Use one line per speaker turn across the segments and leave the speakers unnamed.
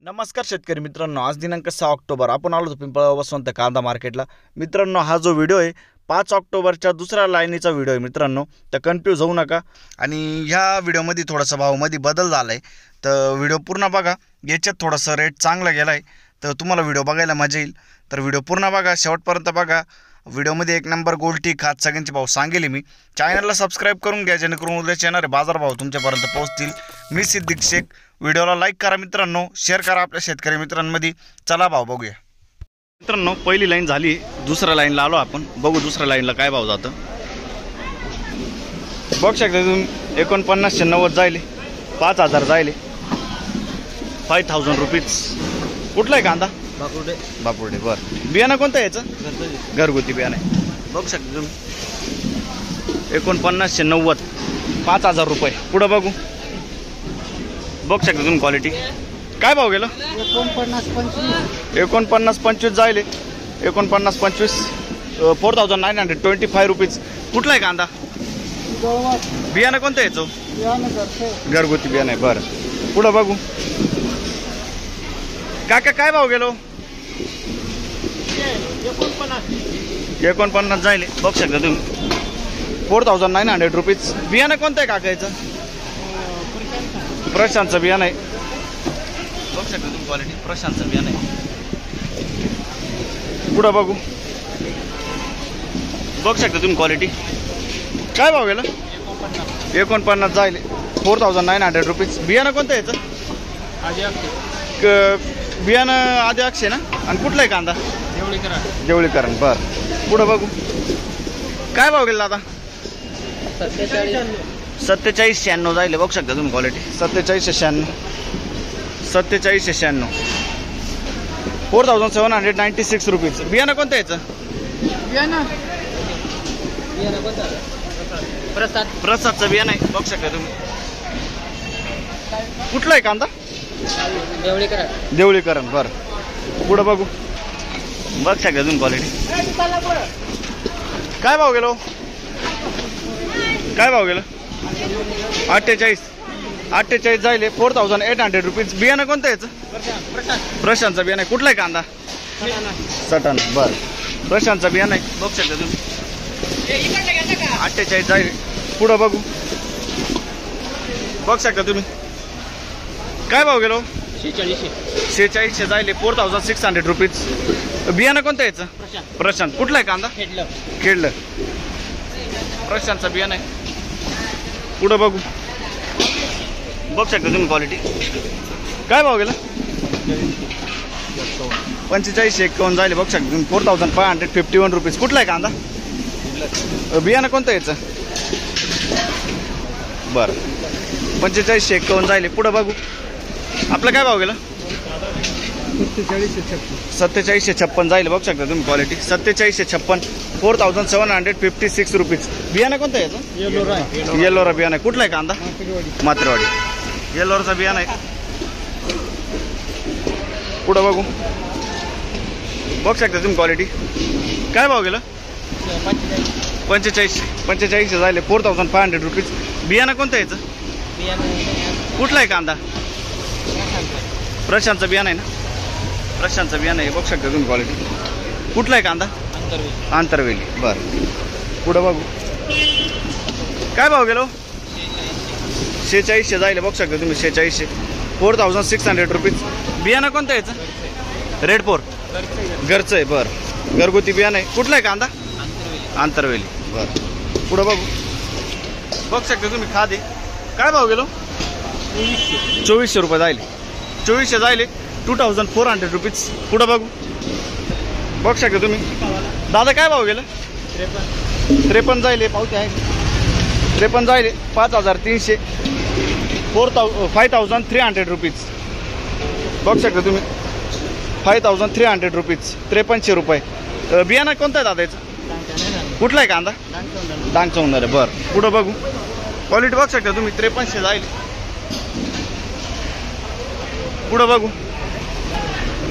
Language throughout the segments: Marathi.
नमस्कार शेतकरी मित्रांनो, आज दिनांक 6 ऑक्टोबर आपण आलो पिंपळगाव वसंत कांदा मार्केटला। मित्रांनो, हा जो व्हिडिओ आहे 5 ऑक्टोबरच्या दुसऱ्या लाईनीचा व्हिडिओ आहे मित्रांनो, तर कन्फ्यूज होऊ नका। आणि ह्या व्हिडिओमध्ये थोडासा भावामध्ये बदल झाला आहे, तर व्हिडिओ पूर्ण बघा। याच्यात थोडासा रेट चांगला गेला आहे, तर तुम्हाला व्हिडिओ बघायला मजा येईल, तर व्हिडिओ पूर्ण बघा, शेवटपर्यंत बघा। व्हिडिओमध्ये एक नंबर गोल्टी खात सगळ्यांचे भाव सांगेल मी। चॅनलला सबस्क्राईब करून घ्या, जेणेकरून उद्याचे येणारे बाजारभाव तुमच्यापर्यंत पोहोचतील। मी सिद्दीक शेख। व्हिडिओला लाईक करा मित्रांनो, शेअर करा आपल्या शेतकरी मित्रांमध्ये। चला भाव बघूया मित्रांनो। पहिली लाईन झाली, दुसऱ्या लाईनला आलो आपण, बघू दुसऱ्या लाईनला काय भाव जातं। बघू शकता तुम्ही 4990 जायले, 5000 जायले, 5000 रुपीज। कुठला आहे कांदा?
बापुर्डे।
बापुर्डे, बरं। बियाणं कोणतं याचं? घरगुती बियाणं आहे। बघू शकता तुम्ही 4990, 5000 रुपये। पुढं बघू, बघू शकता तुम्ही क्वालिटी। काय भाव गेलं? 49-25 जायले, 49-25, 4925 रुपीज। कुठला आहे कांदा? बियाणं कोणतं याचं? घरगुती बियाणं आहे, बरं। पुढं बघू, काका काय भाव गेलो? 49 जायले, बघू शकता तुम्ही 4900 रुपीज। बियाणं कोणतं आहे काका याचं? प्रशांतचं बियाणं आहे, बघू शकता तुम्ही क्वालिटी, प्रशांतचं बियाणं आहे। पुढं बघू, बघू शकता तुम्ही क्वालिटी। काय भाव गेलं? 49 जायले, 4900 रुपीज। बियाणं कोणतं आहे याचं? बियाणं आधी अक्षय ना? आणि कुठलं आहे कांदा? देवळीकरण, बरं। पुढं बघू, काय भाव गेला आता? 4796 जायले, बघू शकता तुम्ही क्वालिटी। 4796, 4796 रुपीज। बियाणं कोणतं याचं? प्रसादचं बियाणं आहे, बघू शकता तुम्ही। कुठलं आहे कांदा? देवळीकरण, बरं। पुढं बघू, बघू शकता तुम्ही क्वालिटी। काय भाव गेलो? काय भाव गेलं? 48 जायले, 4800 रुपीज। बियाणं कोणतं याचं? प्रशांतचं बियाणं आहे। कुठलं आहे कांदा? सटन, बरं। प्रशांतचं बियाणं आहे, बघू शकता तुम्ही। 48 जायले। पुढं बघू, बघू शकता तुम्ही। काय भाव गेलो? 4600 जायले, 4600 रुपीज। बियाणं कोणतं याचं? प्रशांत। कुठलं आहे कांदा? खेडलं, प्रशांतचं बियाणं आहे। पुढं बघू, बघू शकता तुम्ही क्वालिटी। काय भाव गेला? 4551 जायले, बघू शकता तुम्ही, 4551 रुपीज। कुठला आहे कांदा? बियाणं कोणतं याचं? बरं, 4551 जायले। पुढं बघू, आपलं काय भाव गेला? 4756 जायले, बघू शकता तुम्ही क्वालिटी। 4756, 4756 रुपीज। बियाणं कोणतं याचं? येल्लोरा बियाणं आहे। कुठला आहे कांदा? मात्रेवाडी, येल्लोराचं बियाणं आहे। पुढं बघू, बघू शकता तुम्ही क्वालिटी। काय भाव गेलं? 45 झाले, 4500 रुपीज। बियाणं कोणतं याचं? कुठला आहे कांदा? प्रशांतचं बियाणं आहे ना? प्रशांतचं बियाणं आहे, बघू शकता तुम्ही क्वालिटी। कुठला आहे कांदा? आंतरवेली, बरं। पुढं बघू, काय भाव गेलो? 4600 जायले, बघू शकता तुम्ही, 4600, 4600 रुपीज। बियाणं कोणतं याचं? रेड 4, घरचं आहे, बरं। घरगुती बियाणं आहे। कुठलं आहे कांदा? आंतरवेली, बरं। पुढं बघू, बघू शकता तुम्ही खादे। काय भाव गेलो? 2400 रुपये जायले, 2400 जायले, 2400 रुपीज। पुढं बघू, बघू शकता तुम्ही। दादा काय भाव गेलं? 53 जायले, पावते आहे, 53 जायले, 5300, 5300 रुपीज। बघू शकता तुम्ही, 5300 रुपीज, 5300 रुपये। बियाणं कोणतं आहे दादा याचं? कुठला आहे कांदा? डांगचं होणार आहे, बरं। पुढं बघू, क्वालिटी बघू शकता तुम्ही, 5300 जायले। पुढं बघू,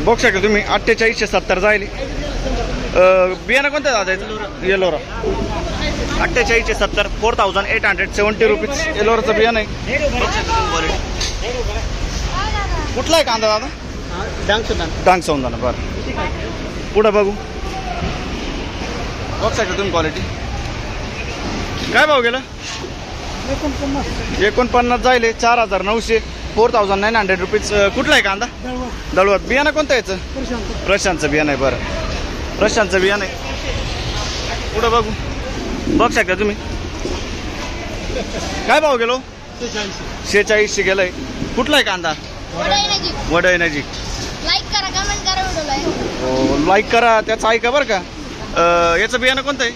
बघू शकता तुम्ही, 4870 जायले। बियाणं कोणतं आहे दादा याचं? येल्लोरा, 4870, 4870 रुपीज। येल्लोराचं बियाणं आहे, बघू शकता तुम्ही क्वालिटी। कुठला आहे कांदा दादा? डांग सौंदाणा बरं. पुढं बघू बघ शकता तुम्ही क्वालिटी. काय भाव गेला? 49 जायले 4900 4900 रुपीज. कुठला आहे कांदा? दळवत. बियाणं कोणतं याचं? प्रशांतचं बियाणं आहे. बरं प्रशांतचं बियाणं आहे. पुढं बघू बघ शकता तुम्ही. काय भाव गेलो? 4600 गेलाय. कुठला आहे कांदा? वडई नजीक. लाईक करा त्याचं ऐका बरं का. याचं बियाणं कोणतं आहे?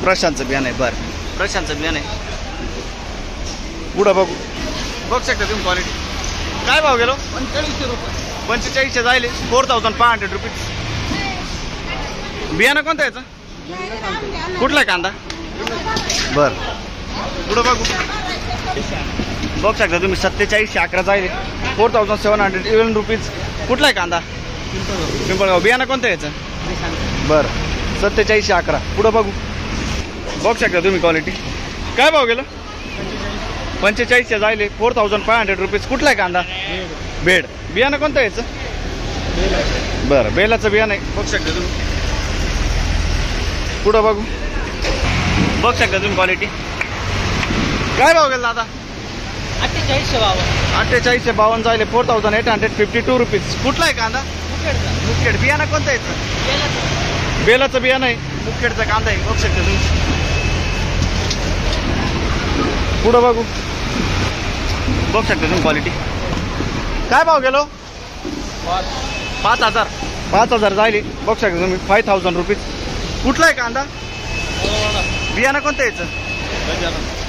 प्रशांतचं बियाणं आहे. बरं प्रशांतचं बियाणं आहे. पुढं बघू बघ शकता तुम्ही क्वालिटी. काय भाव गेलो? 4500 जायले 4500 रुपीज. बियाणं कोणतं याचं? कुठला आहे कांदा? बरं पुढं बघू बघ शकता तुम्ही. 4711 जायले 4711 रुपीज. कुठला आहे कांदा? पिंपळगाव. बियाणं कोणतं याचं? बरं 4711. पुढं बघू बघ शकता तुम्ही क्वालिटी. काय भाव गेलं? 4500 जायले 4500 रुपीज. कुठला आहे कांदा? बेड. बियाणं कोणतं याचं? बरं बेलाचं बियाणं आहे. बघ शकता तुम्ही. पुढं बघू बघ शकता तुम्ही क्वालिटी. काय भाव गेला दादा? 4852 जायले 4852 रुपीज. कुठला आहे कांदा? मुखेड. बियाणं कोणतं याचं? बेलाचं बियाणं आहे. मुखेडचा कांदा आहे. बघ शकता तुम्ही. पुढं बघू बघ शकता तुम्ही क्वालिटी. काय भाव गेलो? 5000 जायले बघ शकता तुम्ही 5000 रुपीज. कुठला आहे कांदा? बियाणं कोणतं याचं?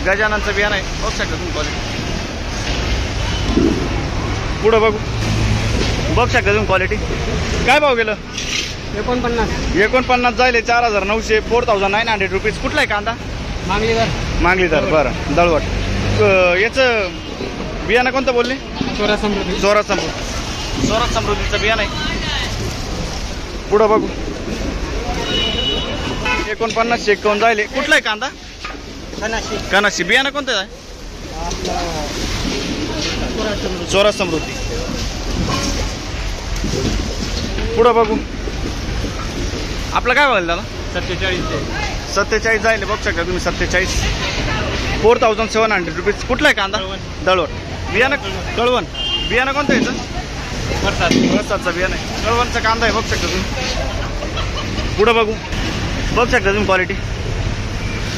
गजाननचं बियाणं आहे. बघ शकता तुम्ही क्वालिटी. पुढं बघू बघ शकता तुम्ही क्वालिटी. काय भाव गेलं? 49 जायले 4900 4900 रुपीज. कुठला आहे कांदा? मांगलीदार. बरं दळवट. याचं बियाणं कोणतं बोलले? स्वराज समृद्धीचं बियाणं आहे. पुढं बघू 4951 जायले. कुठला आहे कांदा? कनाशी. बियाणं कोणतं आहे? स्वराज समृद्धी. पुढं बघू आपलं काय बघायला दादा? 47 जायले बघ शकता तुम्ही. 47 4700 रुपीज. कुठला आहे कांदा? दळवट. बियाणं कळवण. बियाणं कोणतं याचं? प्रसादचं बियाणं आहे. कळवणचा कांदा आहे. बघ शकता तुम्ही. पुढं बघू बघ शकता तुम्ही क्वालिटी.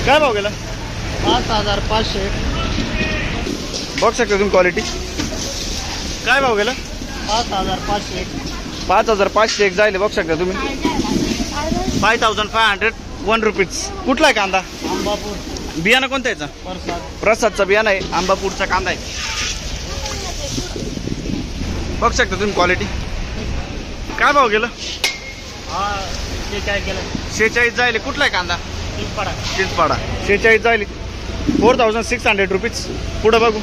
काय भाव गेला?
5500.
बघ शकता तुम्ही क्वालिटी. काय भाव गेला? 5501 जायले बघ शकता तुम्ही 5501 रुपीज. कुठला आहे कांदा?
अंबापूर.
बियाणं कोणतं याचं? प्रसादचं बियाणं आहे. आंबापूरचा कांदा आहे. बघ शकता तुम्ही क्वालिटी. काय भाव गेलं? 46 जायले. कुठला आहे कांदा? चिंचपाडा. 46 जायले 4600 रुपीज. पुढं बघू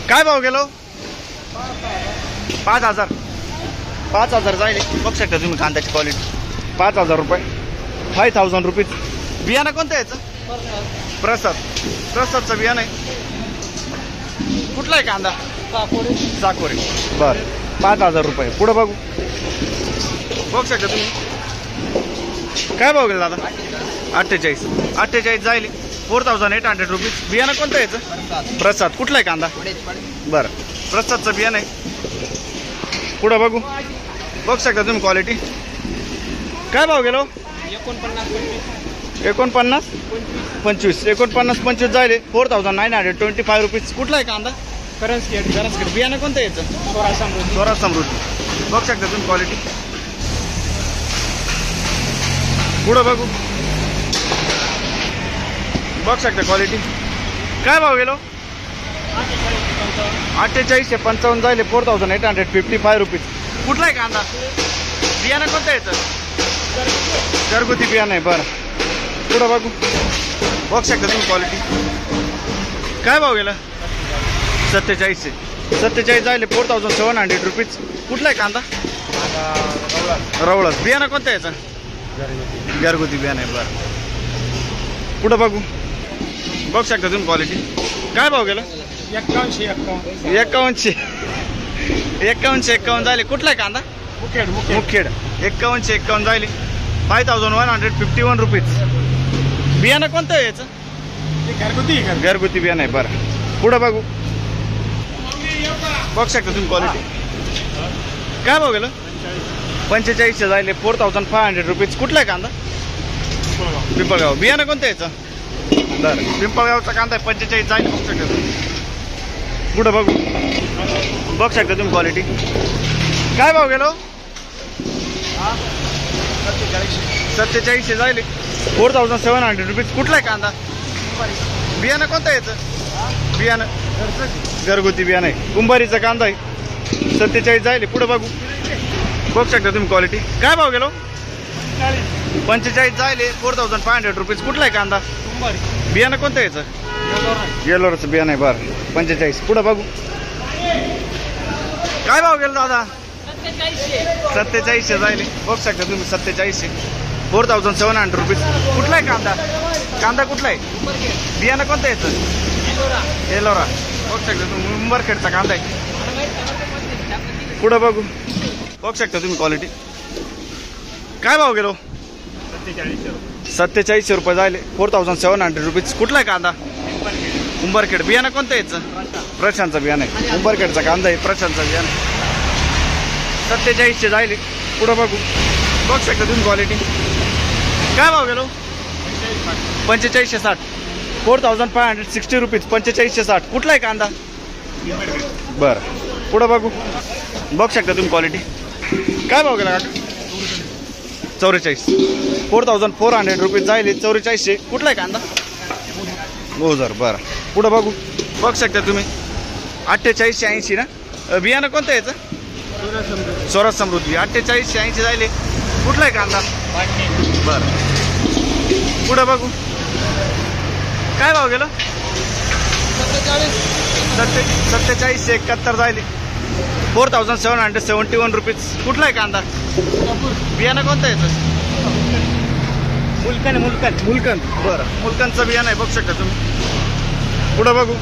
काय भाव गेलो? 5000 जायले. बघ शकता तुम्ही कांद्याची क्वालिटी. 5000 रुपये 5000 रुपीज. बियाणं कोणतं याचं? प्रसादचं बियाणं आहे. कुठला आहे कांदा? साकोरे. बरं 5000 रुपये. पुढं बघू बघ शकता तुम्ही. काय भाव गेला दादा? 48 जायले 4800 रुपीज. बियाणं कोणतं याचं? प्रसाद. कुठला आहे कांदा? बरं प्रसादचं बियाणं आहे. पुढं बघू बघ शकता तुम्ही क्वालिटी. काय भाव गेलो? 49 25 जायले 4925 रुपीज. कुठला आहे कांदा? करंजखेड. बियाणं कोणतं याचं? स्वराज समृद्धी. बघ शकता तुम्ही क्वालिटी. पुढं बघू बघ शकता क्वालिटी. काय भाव गेलो? 4855 जायले 4855 रुपीज. कुठला आहे कांदा? बियाणं कोणतं याचं? घरगुती बियाणं आहे. बरं पुढं बघू बघ शकता तुम्ही क्वालिटी. काय भाव गेला? 47 जायले 4700 रुपीज. कुठला आहे कांदा? रवळस. बियाणं कोणतं याचं? घरगुती बियाणं आहे. बरं पुढं बघू बघ शकता तुम्ही क्वालिटी. काय भाव गेला?
51.
51 झाले. कुठला आहे कांदा? मुखेड. 51 झाले. 5151 रुपीज. बियाणं कोणतं आहे याचं? घरगुती बियाणं आहे. बरं पुढं बघू शकता तुम्ही क्वालिटी. काय भाव गेलं? 45 झाले. 4500 रुपीज. कुठला आहे कांदा? पिंपळगाव. बियाणं कोणतं याचं? बरं पिंपळगावचा कांदा आहे. 45 जाईल. बघू शकता तुम्ही. पुढं बघू शकता तुम्ही क्वालिटी. काय भाव गेलो? 47 जाईल. 4700 रुपीज. कुठला आहे कांदा? बियाणं कोणतं आहे याचं? बियाणं घरगुती बियाणं आहे. कुंभारीचा कांदा आहे. 47 जाईल. पुढं बघू शकता तुम्ही क्वालिटी. काय भाव गेलो? 45 जाईल. 4500 रुपीज. कुठला आहे कांदा? बियाणं कोणतं आहे याचं? येलोरचं बियाणं आहे. बरं 45. पुढं बघू. काय भाव गेलो दादा? 47 जाईल. बघू शकता तुम्ही 47. 4700 रुपीज. कुठला आहे कांदा? कुठला आहे? बियाणं कोणतं आहे याचं? येलोरा. बघू शकता तुम्ही उंबरखेडचा कांदा आहे. पुढं बघू शकता तुम्ही क्वालिटी. काय भाव गेलो? 47 रुपये झाले. 4700 रुपीज. कुठला आहे कांदा? उंबरखेड. बियाणं कोणतं याचं? प्रशांतचं बियाणं आहे. उंबरखेडचा कांदा आहे. प्रशांतचं बियाणं 47 झाले. पुढं बघू शकता तुम्ही क्वालिटी. काय भाव गेलो? 4560. 4560 रुपीज. 4560. कुठला आहे कांदा? बरं पुढं बघू शकता तुम्ही क्वालिटी. काय भाव गेला? 44. 4400 रुपीज जाईल. 4400. कुठला आहे कांदा? गोजर. बरं पुढं बघू शकता तुम्ही 4880 ना. बियाणं कोणतं आहे याचं? स्वराज समृद्धी. 4880 जाईल. कुठला आहे कांदा? बरं पुढं बघू. काय भाव गेलं? 4771 जाईल. 4771 रुपीज. कुठला आहे कांदा? बियाणं कोणतं आहे याचं? मुलकन. बरं मुलकनचं बियाणं आहे. बघू शकता तुम्ही. पुढं बघू